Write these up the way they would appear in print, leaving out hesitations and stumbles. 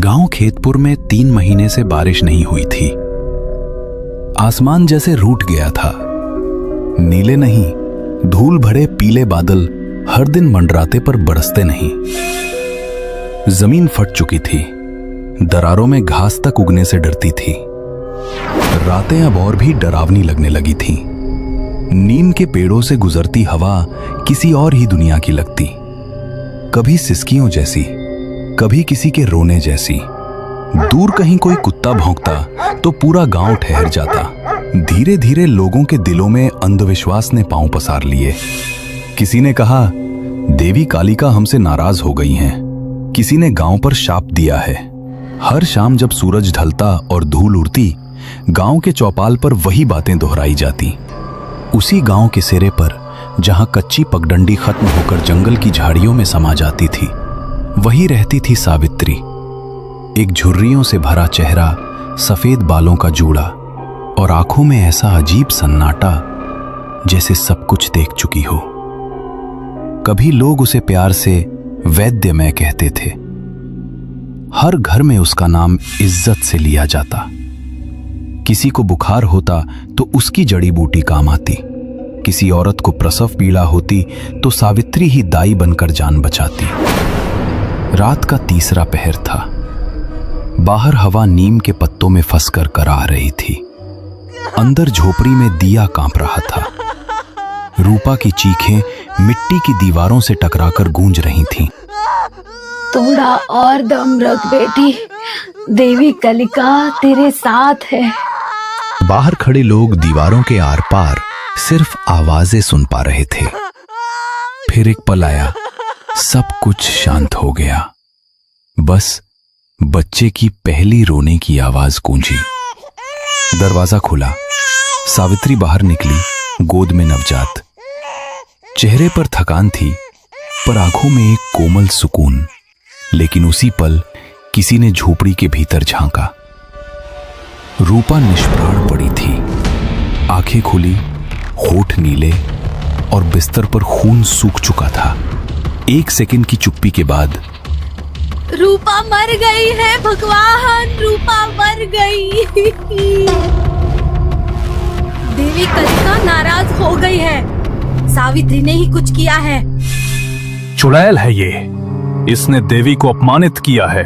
गांव खेतपुर में 3 महीने से बारिश नहीं हुई थी। आसमान जैसे रूठ गया था। नीले नहीं, धूल भरे पीले बादल हर दिन मंडराते पर बरसते नहीं। जमीन फट चुकी थी, दरारों में घास तक उगने से डरती थी। रातें अब और भी डरावनी लगने लगी थीं। नीम के पेड़ों से गुजरती हवा किसी और ही दुनिया की लगती, कभी सिसकियों जैसी, कभी किसी के रोने जैसी। दूर कहीं कोई कुत्ता भौंकता तो पूरा गांव ठहर जाता। धीरे धीरे लोगों के दिलों में अंधविश्वास ने पांव पसार लिए। किसी ने कहा देवी कालिका हमसे नाराज हो गई हैं। किसी ने गांव पर शाप दिया है। हर शाम जब सूरज ढलता और धूल उड़ती, गांव के चौपाल पर वही बातें दोहराई जाती। उसी गांव के सिरे पर जहां कच्ची पगडंडी खत्म होकर जंगल की झाड़ियों में समा जाती थी, वही रहती थी सावित्री। एक झुर्रियों से भरा चेहरा, सफेद बालों का जूड़ा और आंखों में ऐसा अजीब सन्नाटा जैसे सब कुछ देख चुकी हो। कभी लोग उसे प्यार से वैद्यमय कहते थे। हर घर में उसका नाम इज्जत से लिया जाता। किसी को बुखार होता तो उसकी जड़ी बूटी काम आती। किसी औरत को प्रसव पीड़ा होती तो सावित्री ही दाई बनकर जान बचाती। रात का तीसरा पहर था। बाहर हवा नीम के पत्तों में फंसकर कराह रही थी। अंदर झोपड़ी में दिया कांप रहा था। रूपा की चीखें मिट्टी की दीवारों से टकराकर गूंज रही थीं। थोड़ा और दम रख बेटी, देवी कालिका तेरे साथ है। बाहर खड़े लोग दीवारों के आर पार सिर्फ आवाजें सुन पा रहे थे। फिर एक पल आया, सब कुछ शांत हो गया। बस बच्चे की पहली रोने की आवाज गूंजी। दरवाजा खुला, सावित्री बाहर निकली, गोद में नवजात। चेहरे पर थकान थी, पर आंखों में एक कोमल सुकून। लेकिन उसी पल किसी ने झोपड़ी के भीतर झांका। रूपा निष्प्राण पड़ी थी, आंखें खुली, होठ नीले और बिस्तर पर खून सूख चुका था। 1 सेकंड की चुप्पी के बाद, रूपा मर गई है भगवान, रूपा मर गई। देवी कालिका नाराज हो गई है। सावित्री ने ही कुछ किया है। चुड़ैल है ये, इसने देवी को अपमानित किया है।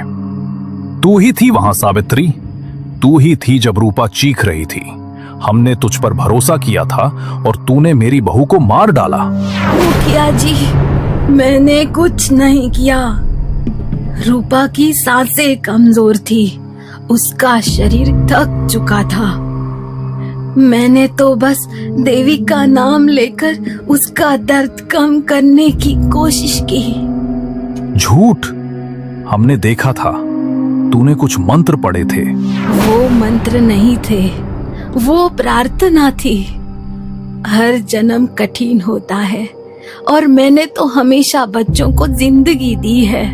तू ही थी वहां सावित्री, तू ही थी जब रूपा चीख रही थी। हमने तुझ पर भरोसा किया था और तूने मेरी बहू को मार डाला। मुखिया जी, मैंने कुछ नहीं किया। रूपा की सांसें कमजोर थी, उसका शरीर थक चुका था। मैंने तो बस देवी का नाम लेकर उसका दर्द कम करने की कोशिश की। झूठ, हमने देखा था, तूने कुछ मंत्र पढ़े थे। वो मंत्र नहीं थे, वो प्रार्थना थी। हर जन्म कठिन होता है और मैंने तो हमेशा बच्चों को जिंदगी दी है।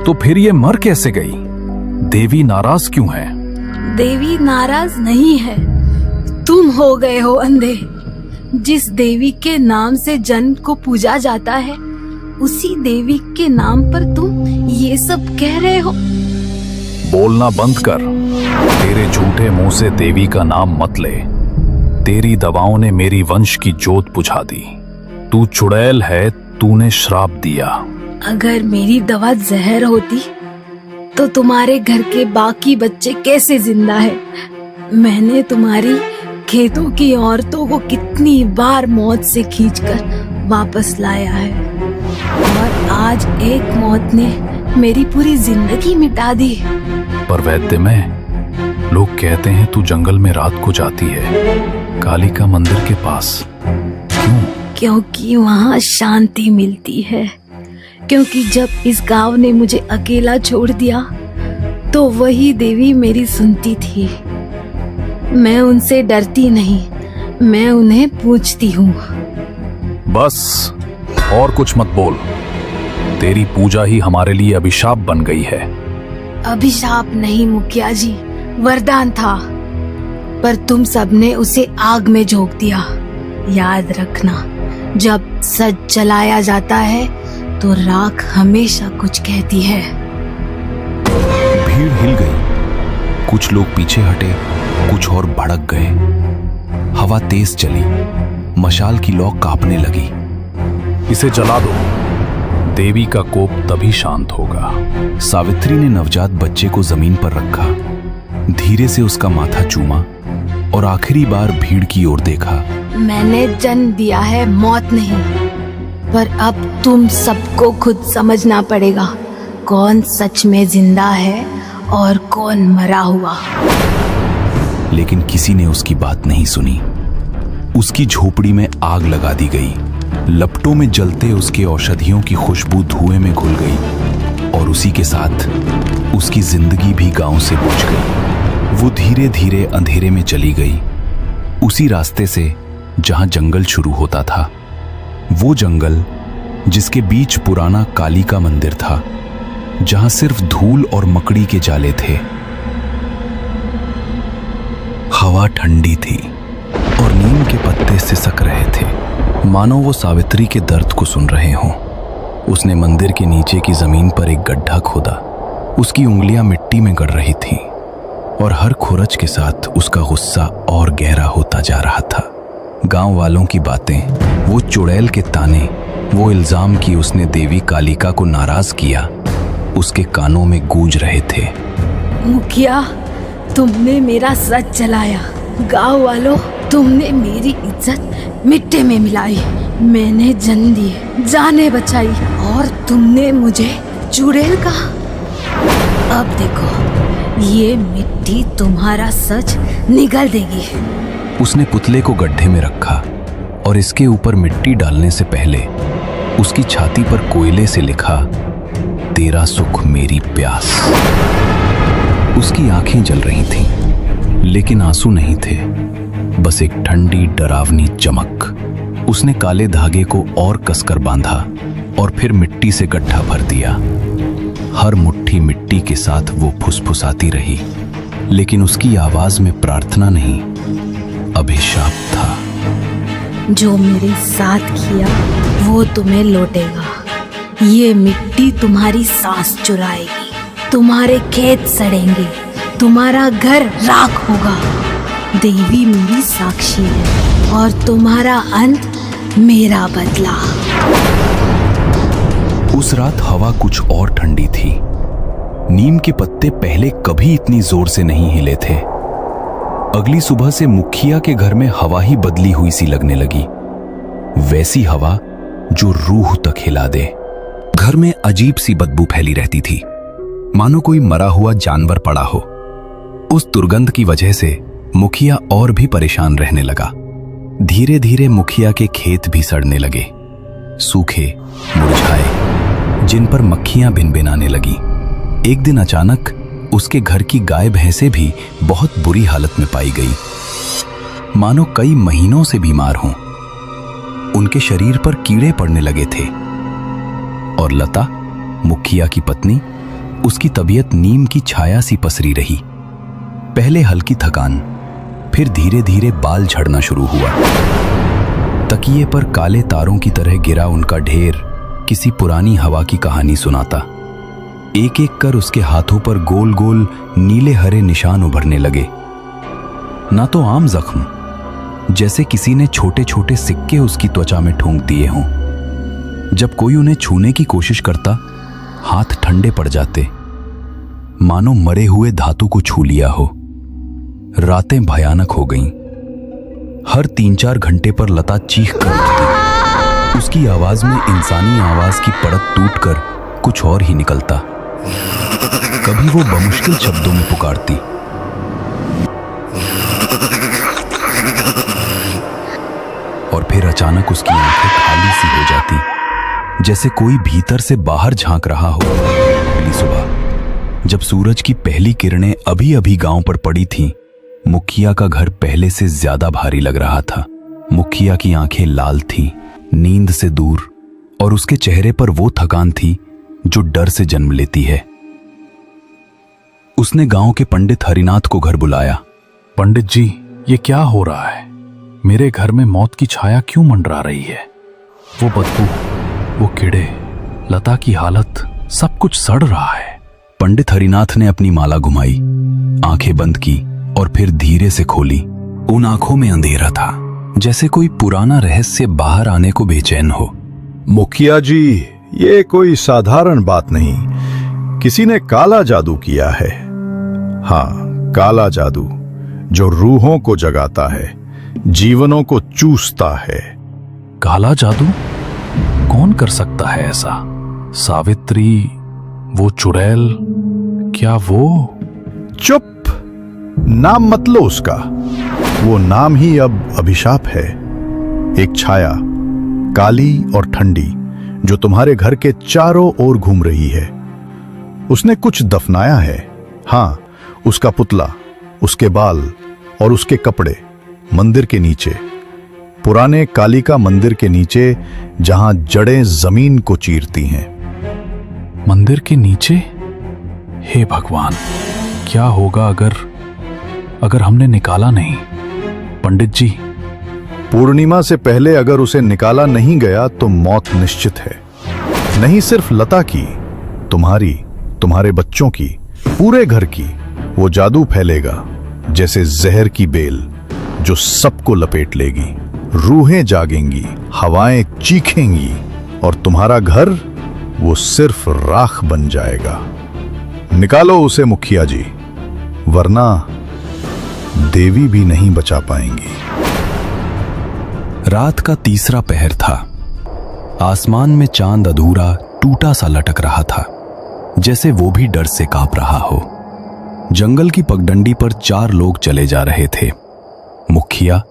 तो फिर ये मर कैसे गई? देवी नाराज क्यों है? देवी नाराज नहीं है, तुम हो गए हो अंधे। जिस देवी के नाम से जन को पूजा जाता है, उसी देवी के नाम पर तुम ये सब कह रहे हो। बोलना बंद कर। तेरे झूठे मुंह से देवी का नाम मत ले। तेरी दवाओं ने मेरी वंश की जोत बुझा दी। तू चुड़ैल है, तूने श्राप दिया। अगर मेरी दवा जहर होती तो तुम्हारे घर के बाकी बच्चे कैसे जिंदा है? मैंने तुम्हारी खेतों की औरतों को कितनी बार मौत से खींचकर वापस लाया है, और आज एक मौत ने मेरी पूरी जिंदगी मिटा दी। पर वैद्य में लोग कहते हैं तू जंगल में रात को जाती है, कालिका मंदिर के पास। क्यों? क्योंकि वहाँ शांति मिलती है। क्योंकि जब इस गांव ने मुझे अकेला छोड़ दिया तो वही देवी मेरी सुनती थी। मैं उनसे डरती नहीं, मैं उन्हें पूछती हूँ। बस और कुछ मत बोल। तेरी पूजा ही हमारे लिए अभिशाप बन गई है। अभिशाप नहीं मुखिया जी, वरदान था, पर तुम सबने उसे आग में झोंक दिया। याद रखना, जब सच जलाया जाता है तो राख हमेशा कुछ कहती है। भीड़ हिल गई। कुछ लोग पीछे हटे, कुछ और भड़क गए। हवा तेज चली, मशाल की लौ कांपने लगी। इसे जला दो, देवी का कोप तभी शांत होगा। सावित्री ने नवजात बच्चे को जमीन पर रखा, धीरे से उसका माथा चूमा और आखिरी बार भीड़ की ओर देखा। मैंने जन्म दिया है, मौत नहीं। पर अब तुम सबको खुद समझना पड़ेगा, कौन सच में जिंदा है और कौन मरा हुआ। लेकिन किसी ने उसकी बात नहीं सुनी। उसकी झोपड़ी में आग लगा दी गई। लपटों में जलते उसके औषधियों की खुशबू धुएं में घुल गई और उसी के साथ उसकी जिंदगी भी गांव से बुझ गई। वो धीरे धीरे अंधेरे में चली गई, उसी रास्ते से जहां जंगल शुरू होता था। वो जंगल जिसके बीच पुराना काली का मंदिर था, जहां सिर्फ धूल और मकड़ी के जाले थे। हवा ठंडी थी और नीम के पत्ते सिसक रहे थे, मानो वो सावित्री के दर्द को सुन रहे हों। उसने मंदिर के नीचे की जमीन पर एक गड्ढा खोदा। उसकी उंगलियां मिट्टी में गड़ रही थीं और हर खुरच के साथ उसका गुस्सा और गहरा होता जा रहा था। गांव वालों की बातें, वो चुड़ैल के ताने, वो इल्जाम कि उसने देवी कालिका को नाराज किया, उसके कानों में गूंज रहे थे। मुखिया, तुमने मेरा सच जलाया। गांव वालों, तुमने मेरी इज्जत मिट्टी में मिलाई। मैंने जन्म दिए, जाने बचाई और तुमने मुझे चुड़ैल कहा। अब देखो, ये मिट्टी तुम्हारा सच निगल देगी। उसने पुतले को गड्ढे में रखा और इसके ऊपर मिट्टी डालने से पहले उसकी छाती पर कोयले से लिखा, तेरा सुख मेरी प्यास। उसकी आंखें जल रही थीं, लेकिन आंसू नहीं थे, बस एक ठंडी डरावनी चमक। उसने काले धागे को और कसकर बांधा और फिर मिट्टी से गड्ढा भर दिया। हर मुट्ठी मिट्टी के साथ वो फुसफुसाती रही, लेकिन उसकी आवाज में प्रार्थना नहीं, अभिशाप था। जो मेरे साथ किया वो तुम्हें लौटेगा। ये मिट्टी तुम्हारी सांस चुराएगी, तुम्हारे खेत सड़ेंगे, तुम्हारा घर राख होगा। देवी मेरी साक्षी है और तुम्हारा अंत मेरा बदला। उस रात हवा कुछ और ठंडी थी। नीम के पत्ते पहले कभी इतनी जोर से नहीं हिले थे। अगली सुबह से मुखिया के घर में हवा ही बदली हुई सी लगने लगी, वैसी हवा जो रूह तक हिला दे। घर में अजीब सी बदबू फैली रहती थी, मानो कोई मरा हुआ जानवर पड़ा हो। उस दुर्गंध की वजह से मुखिया और भी परेशान रहने लगा। धीरे धीरे मुखिया के खेत भी सड़ने लगे, सूखे, मुरझाए, जिन पर मक्खियां भिनभिनाने लगी। एक दिन अचानक उसके घर की गाय भैंसें भी बहुत बुरी हालत में पाई गई, मानो कई महीनों से बीमार हों। उनके शरीर पर कीड़े पड़ने लगे थे और लता, मुखिया की पत्नी, उसकी तबीयत नीम की छाया सी पसरी रही। पहले हल्की थकान, फिर धीरे धीरे बाल झड़ना शुरू हुआ। तकिए पर काले तारों की तरह गिरा उनका ढेर किसी पुरानी हवा की कहानी सुनाता। एक एक कर उसके हाथों पर गोल गोल नीले हरे निशान उभरने लगे, ना तो आम जख्म, जैसे किसी ने छोटे छोटे सिक्के उसकी त्वचा में ठोंक दिए हों। जब कोई उन्हें छूने की कोशिश करता, हाथ ठंडे पड़ जाते, मानो मरे हुए धातु को छू लिया हो। रातें भयानक हो गईं। हर 3-4 घंटे पर लता चीख कर उठती। उसकी आवाज में इंसानी आवाज की परत टूटकर कुछ और ही निकलता। कभी वो बमुश्किल शब्दों में पुकारती, और फिर अचानक उसकी आंखें खाली सी हो जाती, जैसे कोई भीतर से बाहर झांक रहा हो। अगली सुबह जब सूरज की पहली किरणें अभी अभी गांव पर पड़ी थीं, मुखिया का घर पहले से ज्यादा भारी लग रहा था। मुखिया की आंखें लाल थीं, नींद से दूर, और उसके चेहरे पर वो थकान थी जो डर से जन्म लेती है। उसने गांव के पंडित हरिनाथ को घर बुलाया। पंडित जी, ये क्या हो रहा है? मेरे घर में मौत की छाया क्यों मंडरा रही है? वो बदबू, वो कीड़े, लता की हालत, सब कुछ सड़ रहा है। पंडित हरिनाथ ने अपनी माला घुमाई, आंखें बंद की और फिर धीरे से खोली। उन आंखों में अंधेरा था, जैसे कोई पुराना रहस्य बाहर आने को बेचैन हो। मुखिया जी, ये कोई साधारण बात नहीं, किसी ने काला जादू किया है। हाँ, काला जादू जो रूहों को जगाता है, जीवनों को चूसता है। काला जादू? कौन कर सकता है ऐसा? सावित्री, वो चुड़ैल, क्या वो? चुप, नाम मत लो उसका। वो नाम ही अब अभिशाप है। एक छाया, काली और ठंडी, जो तुम्हारे घर के चारों ओर घूम रही है। उसने कुछ दफनाया है। हाँ, उसका पुतला, उसके बाल और उसके कपड़े मंदिर के नीचे, पुराने कालिका मंदिर के नीचे, जहां जड़ें जमीन को चीरती हैं। मंदिर के नीचे? हे भगवान, क्या होगा अगर हमने निकाला नहीं? पंडित जी, पूर्णिमा से पहले अगर उसे निकाला नहीं गया तो मौत निश्चित है। नहीं सिर्फ लता की, तुम्हारी, तुम्हारे बच्चों की, पूरे घर की। वो जादू फैलेगा जैसे जहर की बेल, जो सबको लपेट लेगी। रूहें जागेंगी, हवाएं चीखेंगी और तुम्हारा घर वो सिर्फ राख बन जाएगा। निकालो उसे मुखिया जी, वरना देवी भी नहीं बचा पाएंगी। रात का तीसरा पहर था। आसमान में चांद अधूरा टूटा सा लटक रहा था, जैसे वो भी डर से कांप रहा हो। जंगल की पगडंडी पर 4 लोग चले जा रहे थे। मुखिया,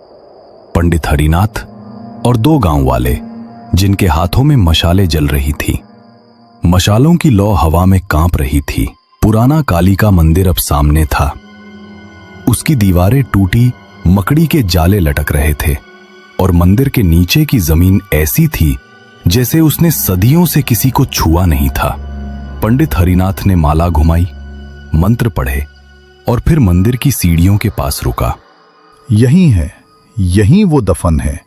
पंडित हरिनाथ और 2 गांव वाले, जिनके हाथों में मशालें जल रही थी। मशालों की लौ हवा में कांप रही थी। पुराना कालिका मंदिर अब सामने था। उसकी दीवारें टूटी मकड़ी के जाले लटक रहे थे और मंदिर के नीचे की जमीन ऐसी थी जैसे उसने सदियों से किसी को छुआ नहीं था। पंडित हरिनाथ ने माला घुमाई, मंत्र पढ़े और फिर मंदिर की सीढ़ियों के पास रुका। यहीं है, यहीं वो दफन है।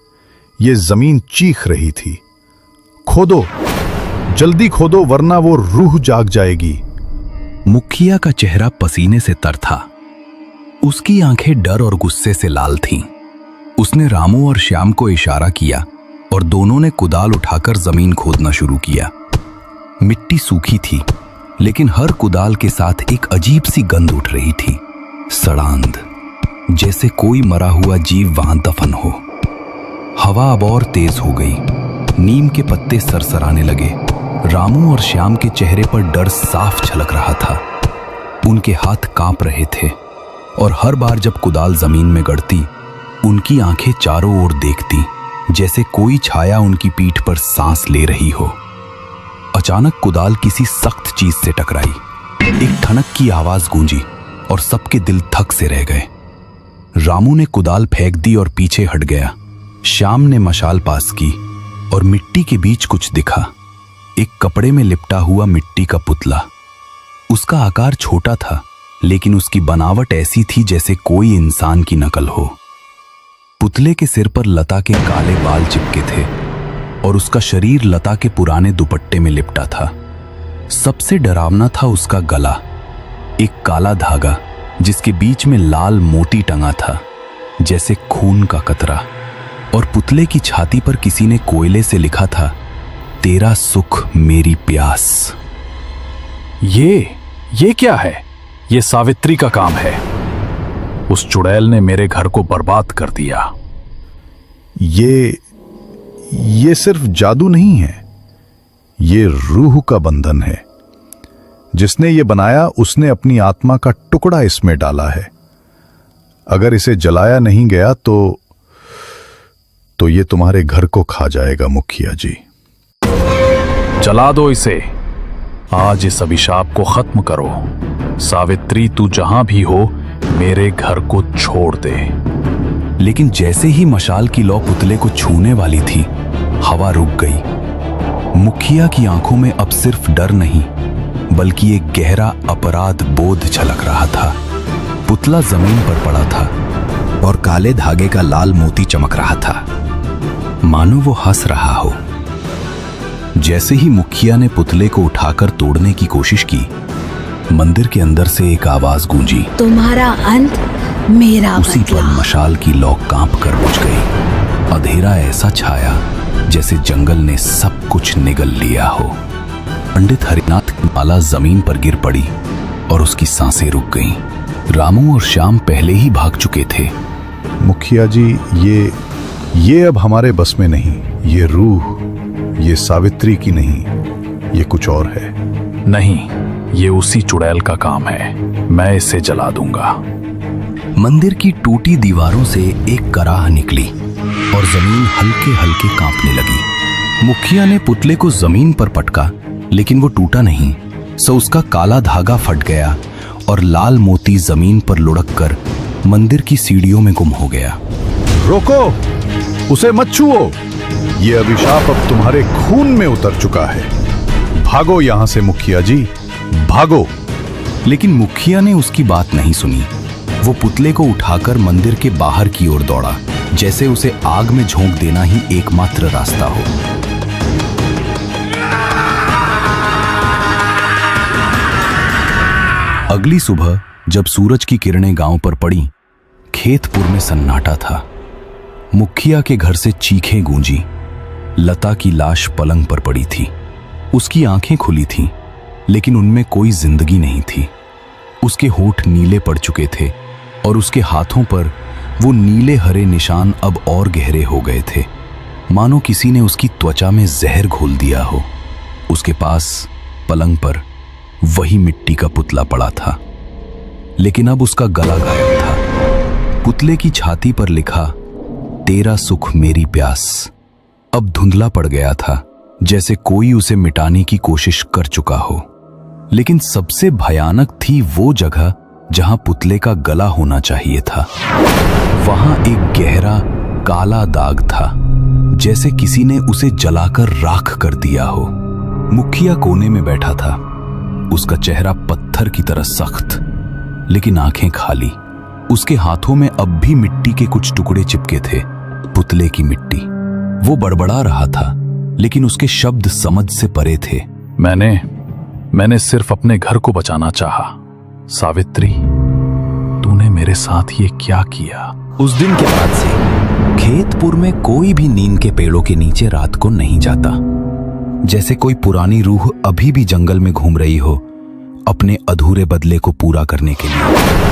ये जमीन चीख रही थी। खोदो, जल्दी खोदो, वरना वो रूह जाग जाएगी। मुखिया का चेहरा पसीने से तर था। उसकी आंखें डर और गुस्से से लाल थीं। उसने रामू और श्याम को इशारा किया और दोनों ने कुदाल उठाकर जमीन खोदना शुरू किया। मिट्टी सूखी थी, लेकिन हर कुदाल के साथ एक अजीब सी गंध उठ रही थी, सड़ांध, जैसे कोई मरा हुआ जीव वहां दफन हो। हवा अब और तेज हो गई। नीम के पत्ते सरसराने लगे। रामू और श्याम के चेहरे पर डर साफ झलक रहा था। उनके हाथ कांप रहे थे और हर बार जब कुदाल जमीन में गड़ती, उनकी आंखें चारों ओर देखती, जैसे कोई छाया उनकी पीठ पर सांस ले रही हो। अचानक कुदाल किसी सख्त चीज से टकराई। एक ठनक की आवाज गूंजी और सबके दिल थक से रह गए। रामू ने कुदाल फेंक दी और पीछे हट गया। श्याम ने मशाल पास की और मिट्टी के बीच कुछ दिखा। एक कपड़े में लिपटा हुआ मिट्टी का पुतला। उसका आकार छोटा था, लेकिन उसकी बनावट ऐसी थी जैसे कोई इंसान की नकल हो। पुतले के सिर पर लता के काले बाल चिपके थे और उसका शरीर लता के पुराने दुपट्टे में लिपटा था। सबसे डरावना था उसका गला, एक काला धागा जिसके बीच में लाल मोती टंगा था, जैसे खून का कतरा। और पुतले की छाती पर किसी ने कोयले से लिखा था, तेरा सुख मेरी प्यास। ये क्या है? ये सावित्री का काम है। उस चुड़ैल ने मेरे घर को बर्बाद कर दिया। ये सिर्फ जादू नहीं है, ये रूह का बंधन है। जिसने ये बनाया उसने अपनी आत्मा का टुकड़ा इसमें डाला है। अगर इसे जलाया नहीं गया तो ये तुम्हारे घर को खा जाएगा मुखिया जी। जला दो इसे। आज इस अभिशाप को खत्म करो। सावित्री, तू जहां भी हो, मेरे घर को छोड़ दे। लेकिन जैसे ही मशाल की लौ पुतले को छूने वाली थी, हवा रुक गई। मुखिया की आंखों में अब सिर्फ डर नहीं, बल्कि एक गहरा अपराध बोध झलक रहा था। पुतला जमीन पर पड़ा था और काले धागे का लाल मोती चमक रहा था, मानो वो हंस रहा हो। जैसे ही मुखिया ने पुतले को उठाकर तोड़ने की कोशिश की, मंदिर के अंदर से एक आवाज गूंजी। तुम्हारा अंत मेरा उसी बदला। पल मशाल की लौ कांप कर बुझ गई। अंधेरा ऐसा छाया जैसे जंगल ने सब कुछ निगल लिया हो। पंडित हरिनाथ की माला जमीन पर गिर पड़ी और उसकी सांसें रुक गईं। रामू और श्याम पहले ही भाग चुके थे। मुखिया जी, ये अब हमारे बस में नहीं। ये रूह, ये सावित्री की नहीं, ये कुछ और है। नहीं, ये उसी चुड़ैल का काम है। मैं इसे जला दूंगा। मंदिर की टूटी दीवारों से एक कराह निकली और जमीन हल्के हल्के कांपने लगी। मुखिया ने पुतले को जमीन पर पटका, लेकिन वो टूटा नहीं। सो उसका काला धागा फट गया और लाल मोती जमीन पर लुढ़क कर मंदिर की सीढ़ियों में गुम हो गया। रोको, उसे मत छुओ। ये अभिशाप अब तुम्हारे खून में उतर चुका है। भागो यहां से मुखिया जी, भागो। लेकिन मुखिया ने उसकी बात नहीं सुनी। वो पुतले को उठाकर मंदिर के बाहर की ओर दौड़ा, जैसे उसे आग में झोंक देना ही एकमात्र रास्ता हो। अगली सुबह जब सूरज की किरणें गांव पर पड़ी, खेतपुर में सन्नाटा था। मुखिया के घर से चीखें गूंजी। लता की लाश पलंग पर पड़ी थी। उसकी आंखें खुली थीं, लेकिन उनमें कोई जिंदगी नहीं थी। उसके होंठ नीले पड़ चुके थे और उसके हाथों पर वो नीले हरे निशान अब और गहरे हो गए थे, मानो किसी ने उसकी त्वचा में जहर घोल दिया हो। उसके पास पलंग पर वही मिट्टी का पुतला पड़ा था, लेकिन अब उसका गला गायब था। पुतले की छाती पर लिखा, तेरा सुख मेरी प्यास, अब धुंधला पड़ गया था, जैसे कोई उसे मिटाने की कोशिश कर चुका हो। लेकिन सबसे भयानक थी वो जगह जहां पुतले का गला होना चाहिए था। वहां एक गहरा काला दाग था, जैसे किसी ने उसे जलाकर राख कर दिया हो। मुखिया कोने में बैठा था, उसका चेहरा पत्थर की तरह सख्त, लेकिन आंखें खाली। उसके हाथों में अब भी मिट्टी के कुछ टुकड़े चिपके थे, पुतले की मिट्टी। वो बड़बड़ा रहा था, लेकिन उसके शब्द समझ से परे थे। मैंने सिर्फ अपने घर को बचाना चाहा। सावित्री, तूने मेरे साथ ये क्या किया? उस दिन के बाद से खेतपुर में कोई भी नीम के पेड़ों के नीचे रात को नहीं जाता, जैसे कोई पुरानी रूह अभी भी जंगल में घूम रही हो, अपने अधूरे बदले को पूरा करने के लिए।